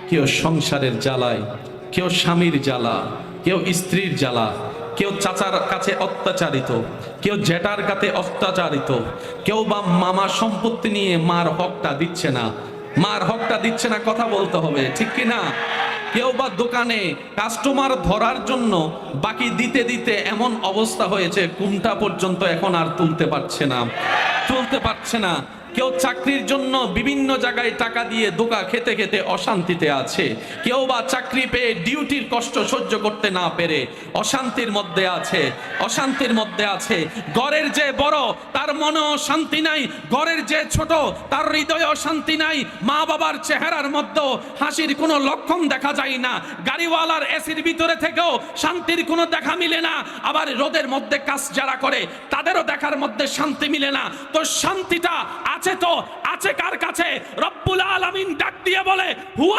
কেউ সংসারের জ্বালায়, কেউ স্বামীর জ্বালা, কেউ স্ত্রীর জ্বালা, কেউ চাচার কাছে অত্যাচারিত, কেউ জেঠার কাছে অত্যাচারিত, কেউ বা মামা সম্পত্তি নিয়ে মার হকটা দিচ্ছে না, মার হকটা দিচ্ছে না, কথা বলতে হবে ঠিক কি না? কেউ বা দোকানে কাস্টমার ধরার জন্য বাকি দিতে দিতে এমন অবস্থা হয়েছে কুমটা পর্যন্ত এখন আর তুলতে পারছে না, তুলতে পারছে না। কেউ চাকরির জন্য বিভিন্ন জায়গায় টাকা দিয়ে ধোঁকা খেতে খেতে অশান্তিতে আছে, কেউ বা চাকরি পেয়ে ডিউটির কষ্ট সহ্য করতে না পেরে অশান্তির মধ্যে আছে, অশান্তির মধ্যে আছে। ঘরের যে বড় তার মনেও শান্তি নাই, ঘরের যে ছোট তার হৃদয়েও শান্তি নাই, মা বাবার চেহারার মধ্যেও হাসির কোনো লক্ষণ দেখা যায় না, গাড়িওয়ালার এসির ভিতরে থেকেও শান্তির কোনো দেখা মিলে না, আবার রোদের মধ্যে কাজ যারা করে তাদেরও দেখার মধ্যে শান্তি মিলে না। তো শান্তিটা আছে তো আছে কার কাছে? রব্বুল আলামিন ডাক দিয়ে বলে হুয়া